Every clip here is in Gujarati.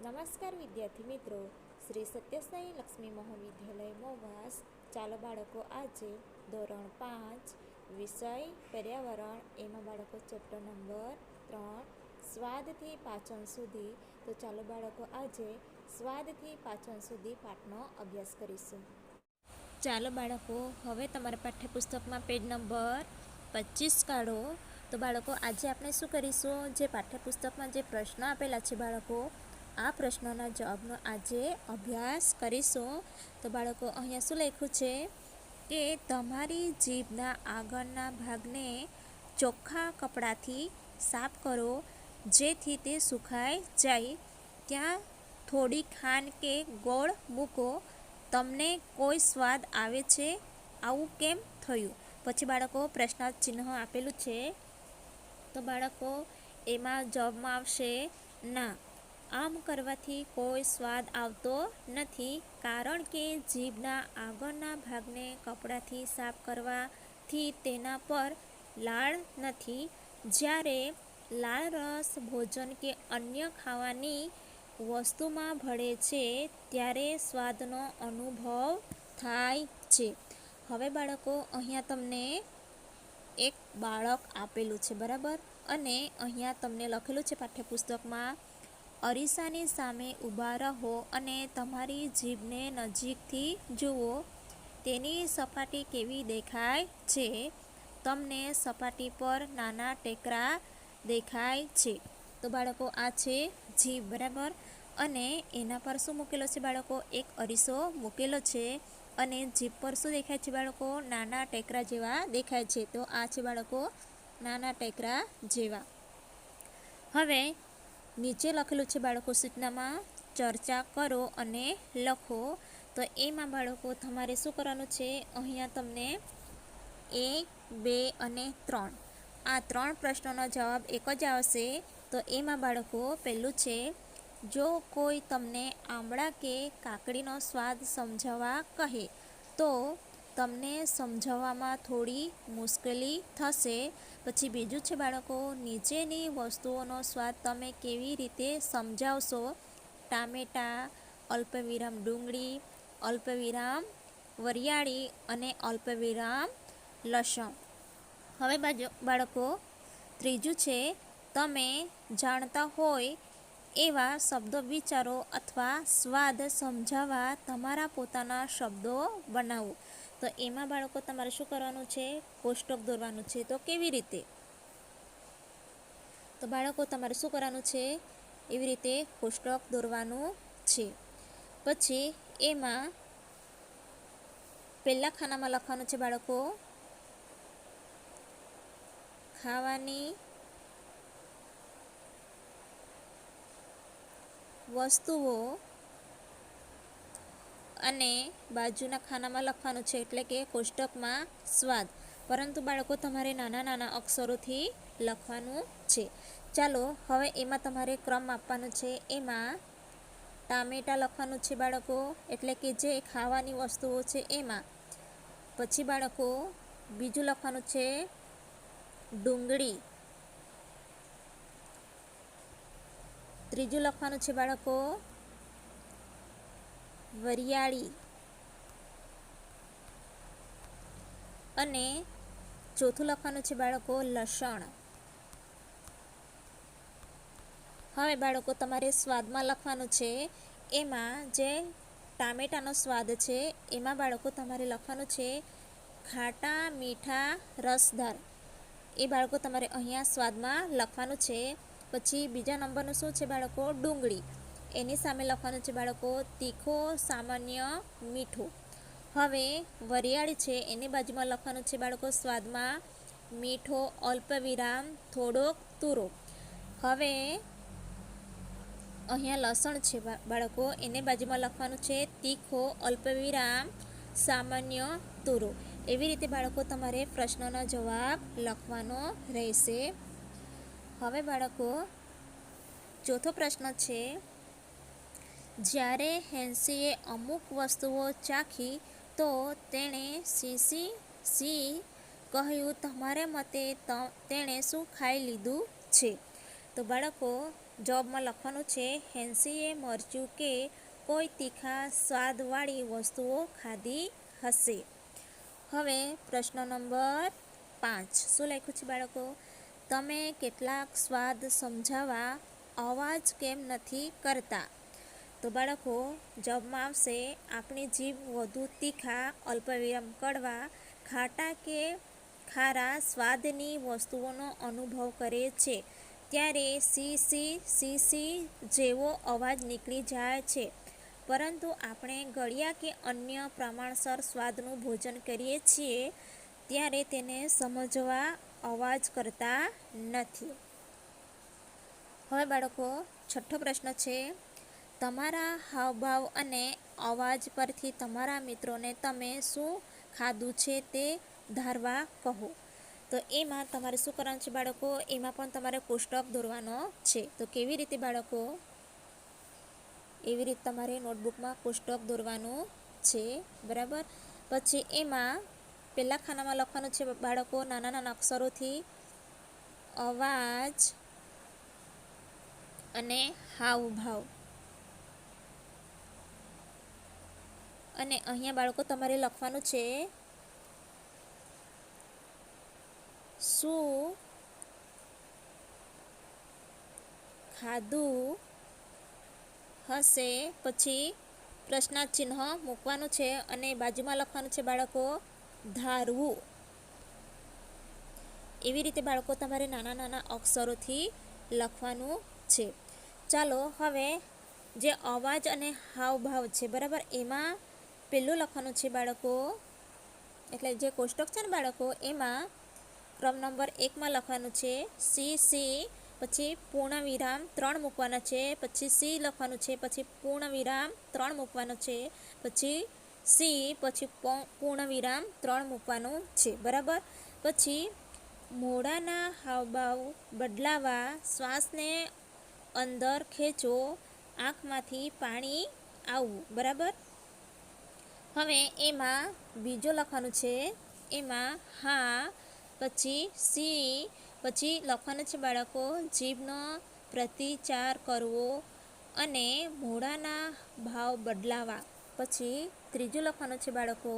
નમસ્કાર વિદ્યાર્થી મિત્રો, શ્રી સત્યસાઈ લક્ષ્મી મહાવિદ્યાલય મોવાસ. ચાલો બાળકો, આજે ધોરણ 5 વિષય પર્યાવરણ, એમાં બાળકો ચેપ્ટર નંબર 3 સ્વાદથી પાચન સુધી. તો ચાલો બાળકો, આજે સ્વાદથી પાચન સુધી પાઠનો અભ્યાસ કરીશું. ચાલો બાળકો, હવે તમારા પાઠ્યપુસ્તકમાં પેજ નંબર 25 કાઢો. તો બાળકો, આજે આપણે શું કરીશું? જે પાઠ્યપુસ્તકમાં જે પ્રશ્નો આપેલા છે બાળકો, આ પ્રશ્નોના જવાબનો આજે અભ્યાસ કરીશું. તો બાળકો, અહીંયા શું લખ્યું છે કે તમારી જીભના આગળના ભાગને ચોખ્ખા કપડાથી સાફ કરો, જેથી તે સુકાઈ જાય. ત્યાં થોડી ખાંડ કે ગોળ મૂકો. તમને કોઈ સ્વાદ આવે છે? આવું કેમ થયું? પછી બાળકો પ્રશ્નાર્થ ચિહ્ન આપેલું છે. તો બાળકો, એમાં જવાબમાં આવશે ના. આમ કરવાથી કોઈ સ્વાદ આવતો નથી, કારણ કે જીભના આગળના ભાગને કપડાથી સાફ કરવાથી તેના પર લાળ નથી. જ્યારે લાળ રસ ભોજન કે અન્ય ખાવાની વસ્તુમાં ભળે છે, ત્યારે સ્વાદનો અનુભવ થાય છે. હવે બાળકો, અહીંયા તમને એક બાળક આપેલું છે, બરાબર? અને અહીંયા તમને લખેલું છે પાઠ્યપુસ્તકમાં, અરીસાની સામે ઊભા રહો અને તમારી જીભને નજીકથી જુઓ. તેની સપાટી કેવી દેખાય છે? તમને સપાટી પર નાના ટેકરા દેખાય છે. તો બાળકો, આ છે જીભ, બરાબર? અને એના પર શું મૂકેલો છે બાળકો? એક અરીસો મૂકેલો છે. અને જીભ પર શું દેખાય છે બાળકો? નાના ટેકરા જેવા દેખાય છે. તો આ છે બાળકો નાના ટેકરા જેવા. હવે નીચે લખેલું છે બાળકો, સૂચનામાં ચર્ચા કરો અને લખો. તો એમાં બાળકો તમારે શું કરવાનું છે? અહીંયા તમને 1, 2 અને 3 આ 3 પ્રશ્નોનો જવાબ એક જ આવશે. તો એમાં બાળકો પહેલું છે, જો કોઈ તમને આંબળા કે કાકડીનો સ્વાદ સમજાવવા કહે તો તમને સમજાવવામાં થોડી મુશ્કેલી થશે. પછી બીજું છે બાળકો, નીચેની વસ્તુઓનો સ્વાદ તમે કેવી રીતે સમજાવશો? ટામેટાં, અલ્પવિરામ ડુંગળી, અલ્પવિરામ વરિયાળી અને અલ્પવિરામ લસણ. હવે બાળકો ત્રીજું છે, તમે જાણતા હોય એવા શબ્દો વિચારો અથવા સ્વાદ સમજાવવા તમારા પોતાના શબ્દો બનાવો. તો એમાં બાળકો તમારે શું કરવાનું છે? કોષ્ટક દોરવાનું છે. તો કેવી રીતે? તો બાળકો તમારે શું કરવાનું છે? એવી રીતે કોષ્ટક દોરવાનું છે. પછી એમાં પહેલા ખાનામાં લખવાનું છે બાળકો, ખાવાની વસ્તુઓ, અને બાજુના ખાનામાં લખવાનું છે, એટલે કે કોષ્ટકમાં સ્વાદ. પરંતુ બાળકો તમારે નાના નાના અક્ષરોથી લખવાનું છે. ચાલો, હવે એમાં તમારે ક્રમ આપવાનું છે. એમાં ટામેટાં લખવાનું છે બાળકો, એટલે કે જે ખાવાની વસ્તુઓ છે એમાં. પછી બાળકો બીજું લખવાનું છે ડુંગળી. ત્રીજું લખવાનું છે બાળકો વરિયાળી. અને ચોથું લખવાનું છે બાળકો લસણ. હવે બાળકો તમારે સ્વાદમાં લખવાનું છે. એમાં જે ટામેટાનો સ્વાદ છે એમાં બાળકો તમારે લખવાનું છે ખાટા, મીઠા, રસદાર. એ બાળકો તમારે અહીંયા સ્વાદમાં લખવાનું છે. પછી બીજા નંબરનું શું છે બાળકો? ડુંગળી. એની સામે લખવાનું છે બાળકો તીખો, સામાન્ય, મીઠો. હવે વરિયાળી છે, એની બાજુમાં લખવાનું છે બાળકો સ્વાદમાં મીઠો, અલ્પવિરામ, થોડોક તુરો. હવે અહીંયા લસણ છે બાળકો, એને બાજુમાં લખવાનું છે તીખો, અલ્પવિરામ, સામાન્ય, તુરો. એવી રીતે બાળકો તમારે પ્રશ્નોનો જવાબ લખવાનો રહેશે. હવે બાળકો ચોથો પ્રશ્ન છે, જ્યારે હેન્સીએ અમુક વસ્તુઓ ચાખી તો તેણે સી કહ્યું. તમારા મતે તેણે શું ખાઈ લીધું છે? તો બાળકો જવાબમાં લખવાનું છે હેન્સીએ મરચું કે કોઈ તીખા સ્વાદવાળી વસ્તુઓ ખાધી હશે. હવે પ્રશ્ન નંબર 5 શું લખ્યું છે બાળકો? તમે કેટલાક સ્વાદ સમજાવવા અવાજ કેમ નથી કરતા? તો બાળકો જવાબમાં આવશે આપણી જીભ વધુ તીખા, અલ્પવિરામ કડવા, ખાટા કે ખારા સ્વાદની વસ્તુઓનો અનુભવ કરે છે ત્યારે સી સી સી સી જેવો અવાજ નીકળી જાય છે. પરંતુ આપણે ગળ્યા કે અન્ય પ્રમાણસર સ્વાદનું ભોજન કરીએ છીએ ત્યારે તેને સમજવા અવાજ કરતા નથી. હવે બાળકો છઠ્ઠો પ્રશ્ન છે તમારા હાવભાવ અને અવાજ પરથી તમારા મિત્રોને તમે શું ખાધું છે તે ધારવા કહો. તો એમાં તમારે શું કરવાનું છે બાળકો? એમાં પણ તમારે કોષ્ટક દોરવાનો છે. તો કેવી રીતે બાળકો? એવી રીતે તમારે નોટબુકમાં કોષ્ટક દોરવાનું છે, બરાબર. પછી એમાં પહેલા ખાનામાં લખવાનું છે બાળકો નાના નાના અક્ષરોથી અવાજ અને હાવભાવ. અને અહીંયા બાળકો તમારે લખવાનું છે શું ખાધું હશે, પછી પ્રશ્નાર્થ ચિહ્ન મૂકવાનું છે અને બાજુમાં લખવાનું છે બાળકો ધારવું. એવી રીતે બાળકો તમારે નાના નાના અક્ષરોથી લખવાનું છે. ચાલો હવે જે અવાજ અને હાવભાવ છે, બરાબર, એમાં પહેલું લખવાનું છે બાળકો, એટલે જે કોષ્ટક છે ને બાળકો એમાં ક્રમ નંબર 1માં લખવાનું છે સી સી, પછી પૂર્ણ વિરામ 3 મૂકવાના છે, પછી સી લખવાનું છે, પછી પૂર્ણ વિરામ 3 મૂકવાનો છે, પછી સી, પછી પૂર્ણ વિરામ 3 મૂકવાનું છે, બરાબર. પછી મોઢાના હાવભાવ બદલાવા, શ્વાસને અંદર ખેંચો, આંખમાંથી પાણી આવવું, બરાબર. હવે એમાં બીજો લખવાનું છે એમાં હા, પછી સી, પછી લખવાનું છે બાળકો જીભનો પ્રતિચાર કરવો અને મોઢાના ભાવ બદલાવા. પછી ત્રીજું લખવાનું છે બાળકો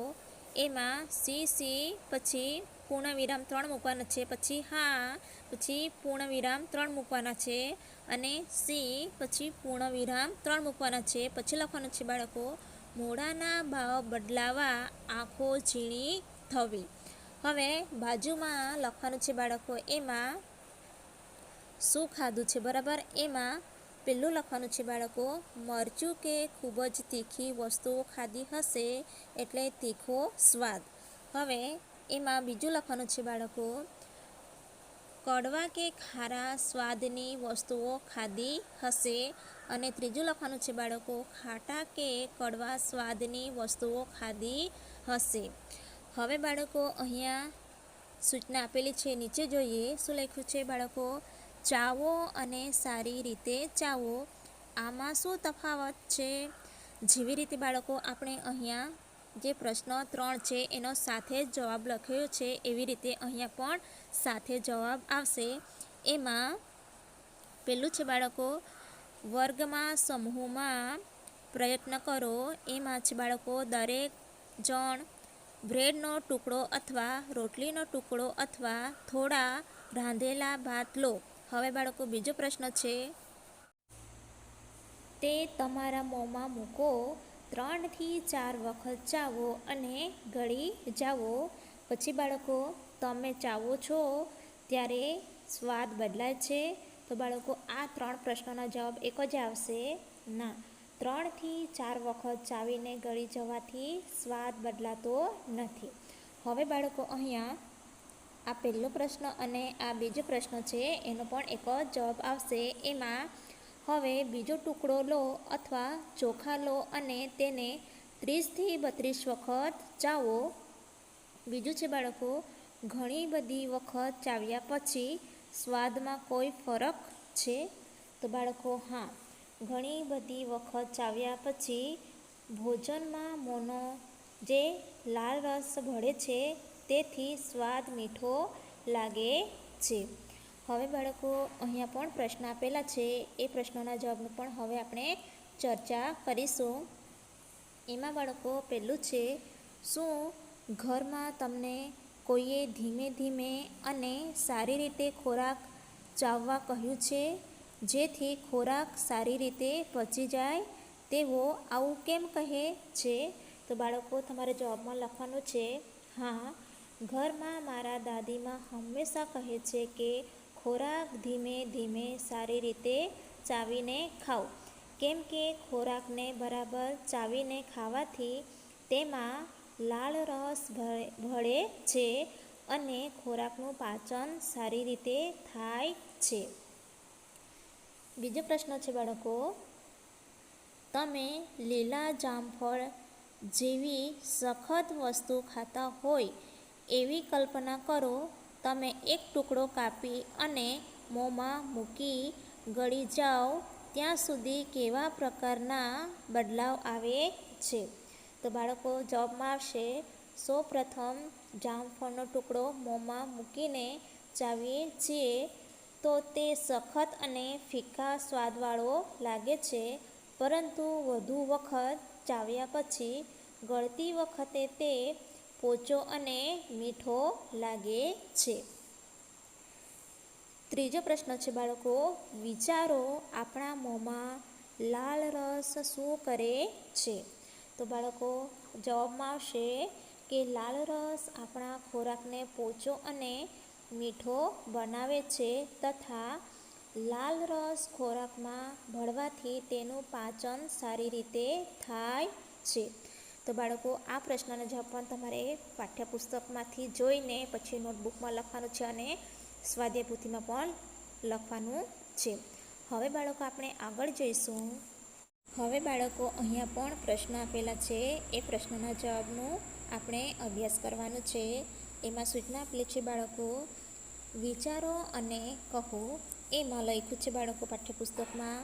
એમાં સી સી, પછી પૂર્ણ વિરામ 3 મૂકવાના છે, પછી હા, પછી પૂર્ણ વિરામ 3 મૂકવાના છે અને સી, પછી પૂર્ણ વિરામ 3 મૂકવાના છે. પછી લખવાનું છે બાળકો મોઢાના ભાવ બદલાવા, આંખો ઝીણી થવી. હવે બાજુમાં લખવાનું છે બાળકો એમાં શું ખાધું છે, બરાબર. એમાં પહેલું લખવાનું છે બાળકો મરચું કે ખૂબ જ તીખી વસ્તુઓ ખાધી હશે એટલે તીખો સ્વાદ. હવે એમાં બીજું લખવાનું છે બાળકો કડવા કે ખારા સ્વાદની વસ્તુઓ ખાધી હશે. અને ત્રીજું લખવાનું છે બાળકો ખાટા કે કડવા સ્વાદની વસ્તુઓ ખાધી હશે. હવે બાળકો અહીંયા સૂચના આપેલી છે, નીચે જોઈએ શું લખ્યું છે બાળકો ચાવો અને સારી રીતે ચાવો. આમાં શું તફાવત છે? જેવી રીતે બાળકો આપણે અહીંયા જે પ્રશ્ન 3 છે એનો સાથે જ જવાબ લખ્યો છે એવી રીતે અહીંયા પણ સાથે જવાબ આવશે. એમાં પહેલું છે બાળકો વર્ગમાં સમૂહમાં પ્રયત્ન કરો. એમાં છે બાળકો દરેક જણ બ્રેડનો ટુકડો અથવા રોટલીનો ટુકડો અથવા થોડા રાંધેલા ભાત લો. હવે બાળકો બીજો પ્રશ્ન છે તે તમારા મોંમાં મૂકો, 3 થી 4 વખત ચાવો અને ગળી જાઓ. પછી બાળકો તમે ચાવો છો ત્યારે સ્વાદ બદલાય છે? તો બાળકો આ 3 પ્રશ્નોના જવાબ એક જ આવશે, ના. 3 થી 4 વખત ચાવીને ગળી જવાથી સ્વાદ બદલાતો નથી. હવે બાળકો અહીંયા આ પહેલો પ્રશ્ન અને આ બીજો પ્રશ્ન છે એનો પણ એક જ જવાબ આવશે. એમાં હવે બીજો ટુકડો લો અથવા ચોખા લો અને તેને 30 થી 32 વખત ચાવો. બીજું છે બાળકો ઘણી બધી વખત ચાવ્યા પછી સ્વાદમાં કોઈ ફરક છે? તો બાળકો હા, ઘણી બધી વખત ચાવ્યા પછી ભોજનમાં મોંનો જે લાલ રસ ભળે છે તેથી સ્વાદ મીઠો લાગે છે. હવે બાળકો અહીંયા પણ પ્રશ્ન આપેલા છે, એ પ્રશ્નોના જવાબનું પણ હવે આપણે ચર્ચા કરીશું. એમાં બાળકો પહેલું છે, શું ઘરમાં તમને કોઈએ ધીમે ધીમે અને સારી રીતે ખોરાક ચાવવા કહ્યું છે, જેથી ખોરાક સારી રીતે પચી જાય તેવો આવું કેમ કહે છે? તો બાળકો તમારે જવાબમાં લખવાનું છે, હા, ઘરમાં મારા દાદીમાં હંમેશા કહે છે કે ખોરાક ધીમે ધીમે સારી રીતે ચાવીને ખાઓ, કેમ કે ખોરાકને બરાબર ચાવીને ખાવાથી તેમાં લાળ રસ ભળે છે અને ખોરાકનું પાચન સારી રીતે થાય છે. બીજો પ્રશ્ન છે બાળકો, તમે લીલા જામફળ જેવી સખત વસ્તુ ખાતા હોય એવી કલ્પના કરો. તમે એક ટુકડો કાપી અને મોંમાં મૂકી ગળી જાઓ ત્યાં સુધી કેવા પ્રકારના બદલાવ આવે છે? તો બાળકો જવાબમાં આવશે, સૌપ્રથમ જામફળનો ટુકડો મોંમાં મૂકીને ચાવીએ છીએ તો તે સખત અને ફીકા સ્વાદવાળો લાગે છે, પરંતુ વધુ વખત ચાવ્યા પછી ગળતી વખતે તે પોચો અને મીઠો લાગે છે. ત્રીજો પ્રશ્ન છે બાળકો, વિચારો આપણા મોંમાં લાળ રસ શું કરે છે? તો બાળકો જવાબમાં આવશે કે લાળ રસ આપણા ખોરાકને પોચો અને મીઠો બનાવે છે તથા લાલ રસ ખોરાકમાં ભળવાથી તેનું પાચન સારી રીતે થાય છે. તો બાળકો આ પ્રશ્નનો જવાબ પણ તમારે પાઠ્યપુસ્તકમાંથી જોઈને પછી નોટબુકમાં લખવાનું છે અને સ્વાધ્યાય પોથીમાં પણ લખવાનું છે. હવે બાળકો આપણે આગળ જઈશું. હવે બાળકો અહીંયા પણ પ્રશ્ન આપેલા છે, એ પ્રશ્નના જવાબનું આપણે અભ્યાસ કરવાનું છે. એમાં સૂચના આપેલી છે બાળકો, વિચારો અને કહો. એમાં લખ્યું છે બાળકો પાઠ્યપુસ્તકમાં,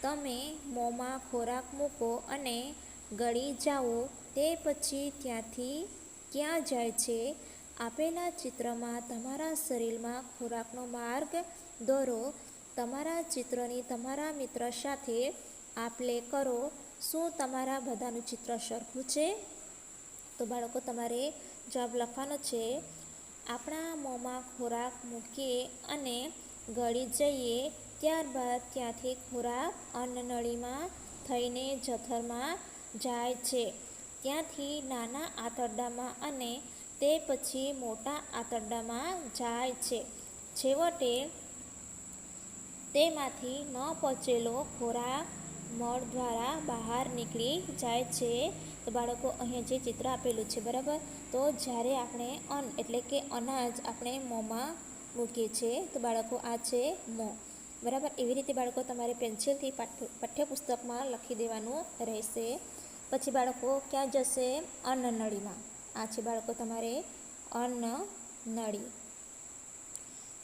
તમે મોંમાં ખોરાક મૂકો અને ગળી જાઓ તે પછી ત્યાંથી ક્યાં જાય છે? આપેલા ચિત્રમાં તમારા શરીરમાં ખોરાકનો માર્ગ દોરો. તમારા ચિત્રની તમારા મિત્ર સાથે આપ-લે કરો. શું તમારા બધાનું ચિત્ર સરખું છે? તો બાળકો તમારે જવાબ લખવાનો છે, આપણા મોંમાં ખોરાક મૂકીએ અને ગળી જઈએ ત્યારબાદ ત્યાંથી ખોરાક અન્નનળીમાં થઈને જઠરમાં જાય છે, ત્યાંથી નાના આંતરડામાં અને તે પછી મોટા આંતરડામાં જાય છે. છેવટે તેમાંથી ન પચેલો ખોરાક મળ દ્વારા બહાર નીકળી જાય છે. તો બાળકો અહીંયા જે ચિત્ર આપેલું છે બરાબર, તો જ્યારે આપણે અન્ન એટલે કે અનાજ આપણે મોંમાં મૂકીએ છીએ તો બાળકો આ છે મોં, બરાબર. એવી રીતે બાળકો તમારે પેન્સિલથી પાઠ્યપુસ્તકમાં લખી દેવાનું રહેશે. પછી બાળકો ક્યાં જશે? અન્નનળીમાં. આ છે બાળકો તમારે અન્નનળી.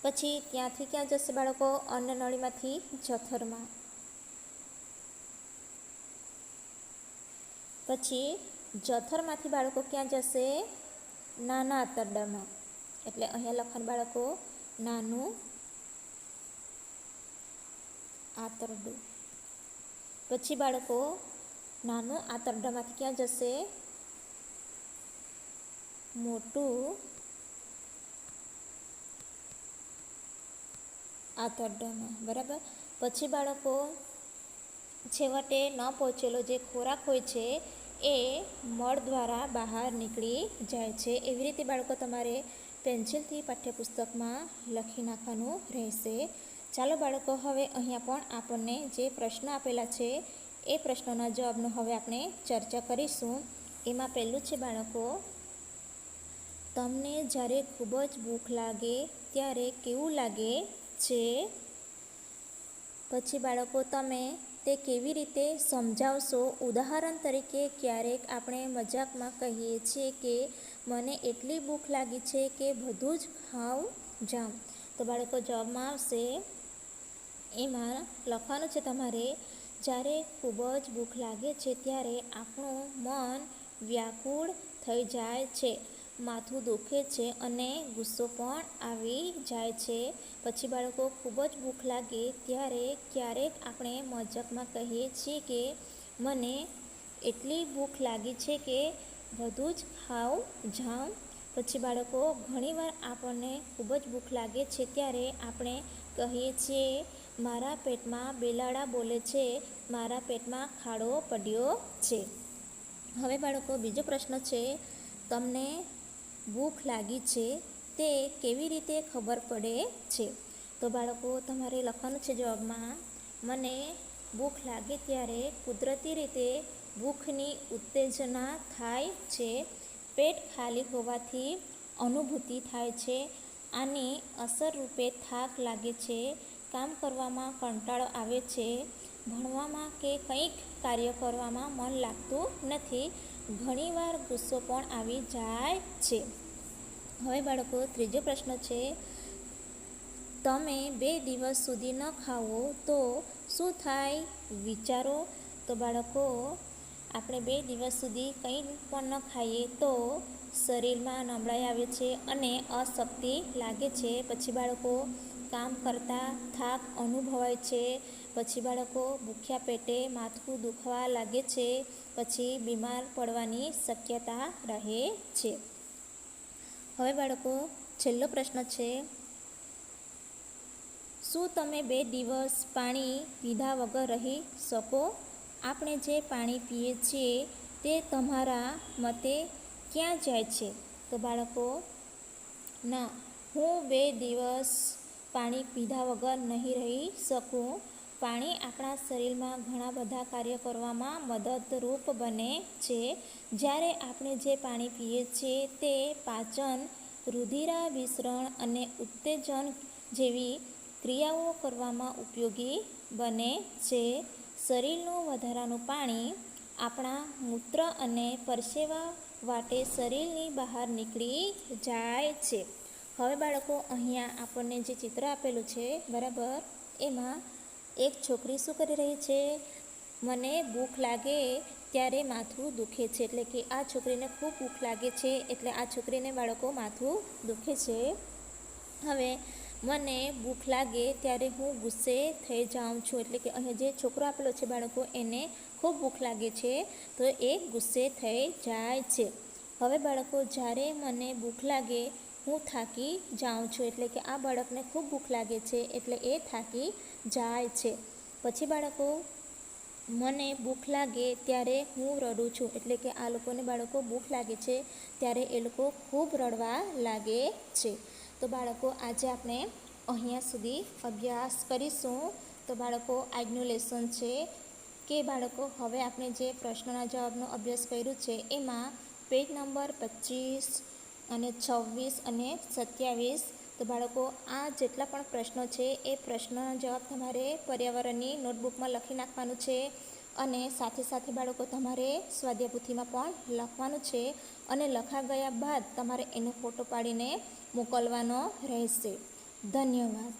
પછી ત્યાંથી ક્યાં જશે બાળકો? અન્નનળીમાંથી જઠરમાં. પછી જઠરમાંથી બાળકો ક્યાં જશે? નાના આંતરડામાં. એટલે અહીંયા લખવાનું બાળકો નાનું આંતરડું. પછી બાળકો નાનું આંતરડામાંથી ક્યાં જશે? મોટું આંતરડામાં, બરાબર. પછી બાળકો છેવટે ન પહોંચેલો જે ખોરાક હોય છે એ મળ દ્વારા બહાર નીકળી જાય છે. એવી રીતે બાળકો તમારે પેન્સિલથી પાઠ્યપુસ્તકમાં લખી નાખવાનું રહેશે. ચાલો બાળકો હવે અહીંયા પણ આપણને જે પ્રશ્ન આપેલા છે એ પ્રશ્નોના જવાબનો હવે આપણે ચર્ચા કરીશું. એમાં પહેલું છે બાળકો, તમને જ્યારે ખૂબ જ ભૂખ લાગે ત્યારે કેવું લાગે છે? પછી બાળકો તમે તે કેવી રીતે સમજાવશો? ઉદાહરણ તરીકે ક્યારેક આપણે મજાકમાં કહીએ છીએ કે મને એટલી ભૂખ લાગી છે કે બધું જ ખાઉં જાઉં. તો બાળકો જવાબમાં આવશે, એમાં લખવાનું છે તમારે, જ્યારે ખૂબ જ ભૂખ લાગે છે ત્યારે આપણું મન વ્યાકુળ થઈ જાય છે માથું દુખે છે અને ગુસ્સો પણ આવી જાય છે. પછી બાળકો ખૂબ જ ભૂખ લાગે ત્યારે ક્યારેક આપણે મજાકમાં કહીએ છીએ કે મને એટલી ભૂખ લાગી છે કે બધું જ ખાઉં જાઉં. પછી બાળકો ઘણીવાર આપણને ખૂબ જ ભૂખ લાગે છે ત્યારે આપણે કહીએ છીએ મારા પેટમાં બિલાડા બોલે છે, મારા પેટમાં ખાડો પડ્યો છે. હવે બાળકો બીજો પ્રશ્ન છે, તમને ભૂખ લાગી છે તે કેવી રીતે ખબર પડે છે? તો બાળકો તમારે લખવાનું છે જવાબમાં, મને ભૂખ લાગે ત્યારે કુદરતી રીતે ભૂખની ઉત્તેજના થાય છે. પેટ ખાલી હોવાથી અનુભૂતિ થાય છે. આની અસર રૂપે થાક લાગે છે, કામ કરવામાં કંટાળો આવે છે, ભણવામાં કે કંઈક કાર્ય કરવામાં મન લાગતું નથી. ઘણીવાર ગુસ્સો પણ આવી જાય છે. હવે બાળકો ત્રીજો પ્રશ્ન છે, તમે 2 દિવસ સુધી ન ખાવો તો શું થાય વિચારો? તો બાળકો આપણે 2 દિવસ સુધી કંઈ પણ ન ખાઈએ તો શરીરમાં નબળાઈ આવે છે અને અશક્તિ લાગે છે. પછી બાળકો કામ કરતાં થાક અનુભવાય છે. પછી બાળકો ભૂખ્યા પેટે માથું દુખવા લાગે છે. પછી બીમાર પડવાની શક્યતા રહે છે. હવે બાળકો છેલ્લો પ્રશ્ન છે, શું તમે 2 દિવસ પાણી પીધા વગર રહી શકો? આપણે જે પાણી પીએ છીએ તે તમારા મતે ક્યાં જાય છે? તો બાળકો ના, હું 2 દિવસ પાણી પીધા વગર નહીં રહી શકું. પાણી આપણા શરીરમાં ઘણા બધા કાર્ય કરવામાં મદદરૂપ બને છે. જ્યારે આપણે જે પાણી પીએ છીએ તે પાચન, રુધિરાભિસરણ અને ઉત્સેચન જેવી ક્રિયાઓ કરવામાં ઉપયોગી બને છે. શરીરનું વધારાનું પાણી આપણા મૂત્ર અને પરસેવા વાટે શરીરની બહાર નીકળી જાય છે. હવે બાળકો અહીંયા આપણને જે ચિત્ર આપેલું છે બરાબર, એમાં એક છોકરી શું કરી રહી છે, મને ભૂખ લાગે ત્યારે માથું દુખે છે. એટલે કે આ છોકરીને ખૂબ ભૂખ લાગે છે એટલે આ છોકરીને બાળકો માથું દુખે છે. હવે મને ભૂખ લાગે ત્યારે હું ગુસ્સે થઈ જાઉં છું. એટલે કે અહીંયા જે છોકરો આપેલો છે બાળકો એને ખૂબ ભૂખ લાગે છે તો એ ગુસ્સે થઈ જાય છે. હવે બાળકો જ્યારે મને ભૂખ લાગે હું થાકી જાઉં છું. એટલે કે આ બાળકને ખૂબ ભૂખ લાગે છે એટલે એ થાકી જાય છે. પછી બાળકો મને ભૂખ લાગે ત્યારે હું રડું છું. એટલે કે આ લોકોને બાળકો ભૂખ લાગે છે ત્યારે એ લોકો ખૂબ રડવા લાગે છે. તો બાળકો આજે આપણે અહીંયા સુધી અભ્યાસ કરીશું. તો બાળકો આજનું લેસન છે કે બાળકો હવે આપણે જે પ્રશ્નના જવાબનો અભ્યાસ કર્યો છે એમાં પેજ નંબર 25 અને 26 અને 27. તો બાળકો આ જેટલા પણ પ્રશ્નો છે એ પ્રશ્નના જવાબ તમારે પર્યાવરણની નોટબુકમાં લખી નાખવાનું છે અને સાથે સાથે બાળકો તમારે સ્વાધ્યાય પોથીમાં પણ લખવાનું છે અને લખા ગયા બાદ તમારે એનો ફોટો પાડીને મોકલવાનો રહેશે. ધન્યવાદ.